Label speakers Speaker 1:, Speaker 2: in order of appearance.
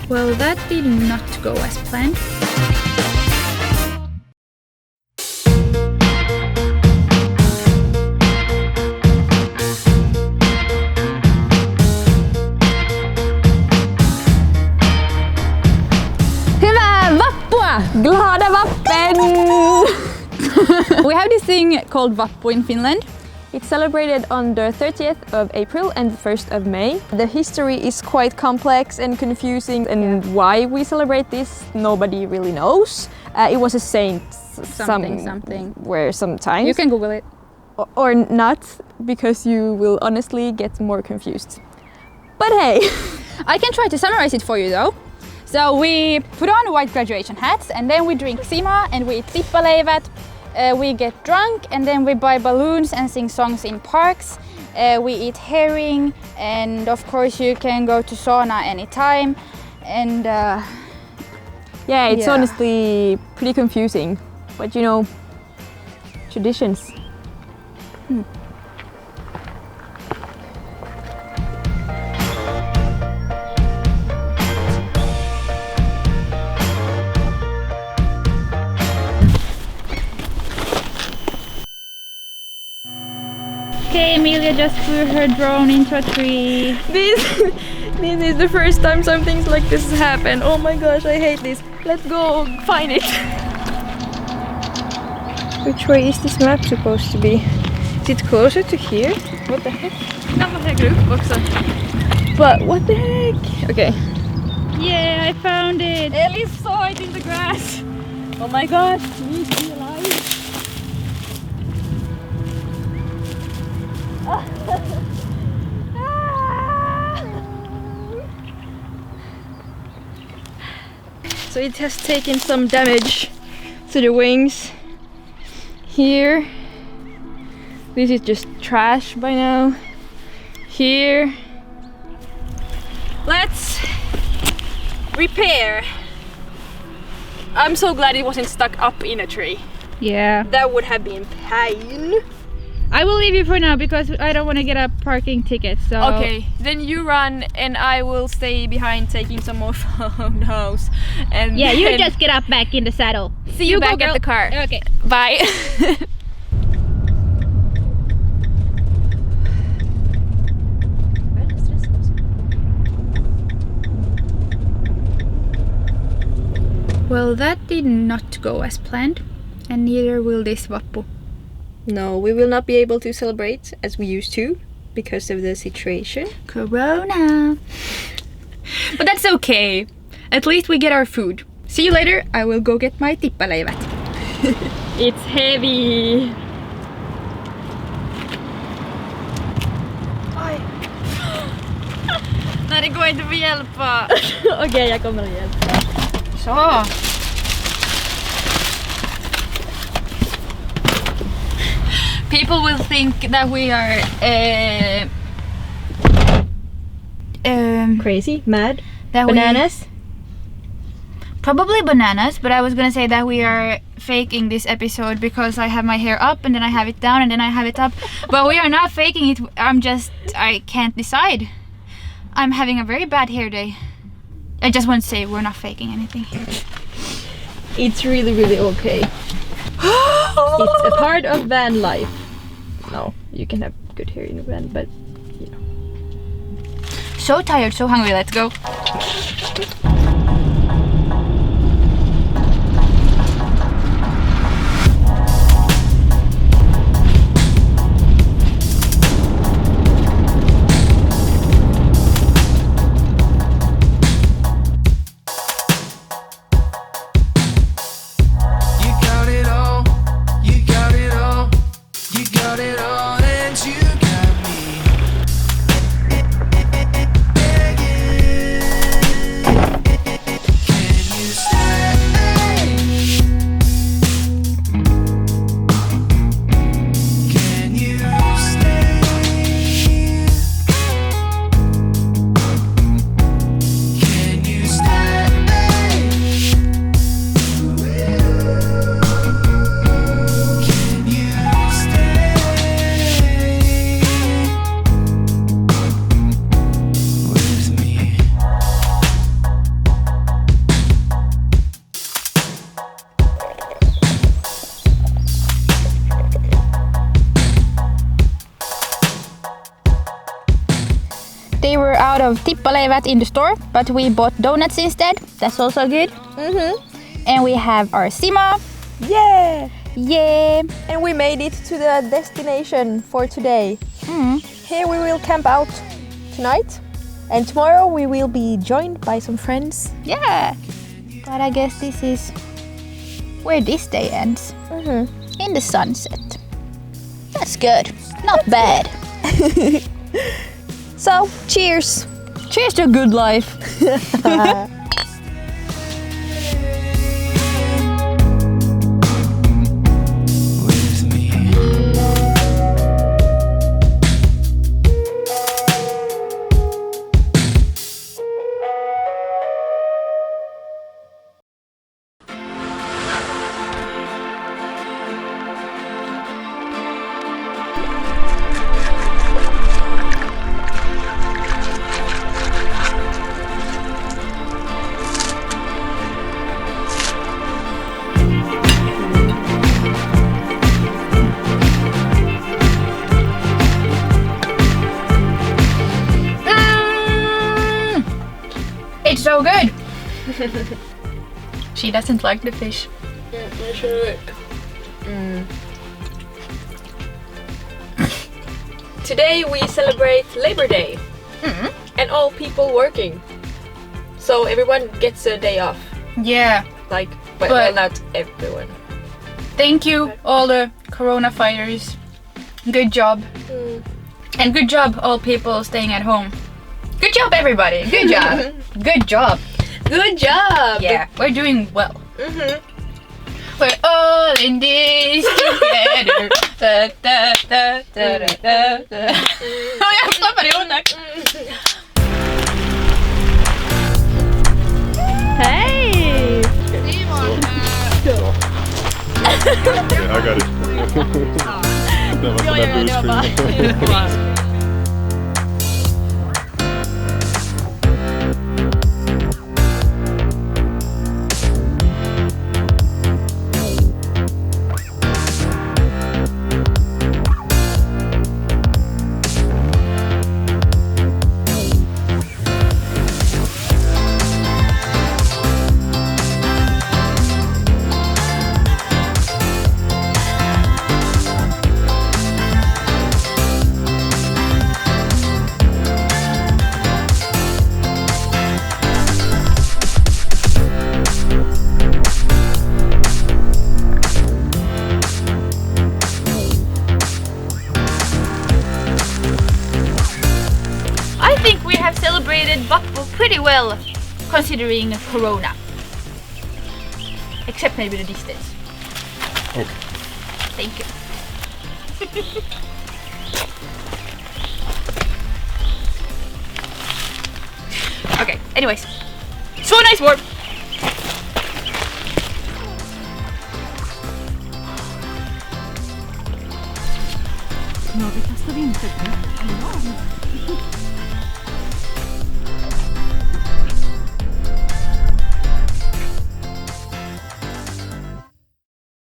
Speaker 1: Well, that did not go as planned.
Speaker 2: Hyvää vappua! Glada vappen!
Speaker 1: We have this thing called vappu in Finland.
Speaker 2: It's celebrated on the 30th of April and the 1st of May. The history is quite complex and confusing, and why we celebrate this, nobody really knows. It was a saint
Speaker 1: Something.
Speaker 2: Where sometimes.
Speaker 1: You can Google it.
Speaker 2: Or not, because you will honestly get more confused. But hey!
Speaker 1: I can try to summarize it for you though. So we put on white graduation hats and then we drink sima and we eat tippaleivät. We get drunk and then we buy balloons and sing songs in parks. We eat herring and of course you can go to sauna anytime. And
Speaker 2: yeah, it's honestly pretty confusing. But you know, traditions.
Speaker 1: Okay, Emilia just flew her drone into a tree.
Speaker 2: This is the first time something like this has happened. Oh my gosh, I hate this. Let's go find it. Which way is this map supposed to be? Is it closer to here? What the heck? But what the heck? Okay.
Speaker 1: Yeah, I found it.
Speaker 2: Ellie saw it in the grass. Oh my gosh, me be alive. So it has taken some damage to the wings here. This is just trash by now. Here. Let's repair. I'm so glad it wasn't stuck up in a tree.
Speaker 1: Yeah.
Speaker 2: That would have been pain.
Speaker 1: I will leave you for now because I don't want to get a parking ticket. So
Speaker 2: Okay, then you run and I will stay behind taking some more photos. And
Speaker 1: yeah, you
Speaker 2: then
Speaker 1: just get up back in the saddle.
Speaker 2: see you back at the car.
Speaker 1: Okay.
Speaker 2: Bye.
Speaker 1: Well, that did not go as planned, and neither will this vappu.
Speaker 2: No, we will not be able to celebrate as we used to because of the situation.
Speaker 1: Corona. But that's okay. At least we get our food. See you later. I will go get my tippaleivät.
Speaker 2: It's heavy.
Speaker 1: Nej, det går inte att hjälpa.
Speaker 2: Okej, jag kommer att hjälpa.
Speaker 1: Så. People will think that we are
Speaker 2: Crazy, mad,
Speaker 1: that
Speaker 2: bananas.
Speaker 1: Probably bananas, but I was gonna say that we are faking this episode because I have my hair up and then I have it down and then I have it up. But we are not faking it. I can't decide. I'm having a very bad hair day. I just want to say we're not faking anything.
Speaker 2: It's really, really okay. It's a part of van life. No, you can have good hair in a van, but you know.
Speaker 1: So tired, so hungry, let's go. they were out of tippaleivät in the store, but we bought donuts instead. That's also good. And we have our sima.
Speaker 2: Yeah!
Speaker 1: Yeah!
Speaker 2: And we made it to the destination for today. Here we will camp out tonight. And tomorrow we will be joined by some friends.
Speaker 1: Yeah! But I guess this is where this day ends. In the sunset. That's good. Not bad.
Speaker 2: So, cheers!
Speaker 1: Cheers to a good life. It's so good! She doesn't like the fish.
Speaker 2: Today we celebrate Labor Day and all people working. So everyone gets a day off.
Speaker 1: Yeah.
Speaker 2: Like, well, not everyone.
Speaker 1: Thank you, all the corona fighters. Good job. And good job, all people staying at home. Good job, everybody. Good job. Good job.
Speaker 2: Good job!
Speaker 1: Yeah, we're doing well. We're all in this together. Da, da, da, da, da, da, da. Oh, jag stoppar i onak.
Speaker 2: Hey!
Speaker 3: I got it. Det var bara...
Speaker 1: Celebrated vappu pretty well considering corona. Except maybe the distance.
Speaker 3: Okay.
Speaker 1: Thank you. Okay, anyways. So nice work!
Speaker 4: No, vi testar vinter.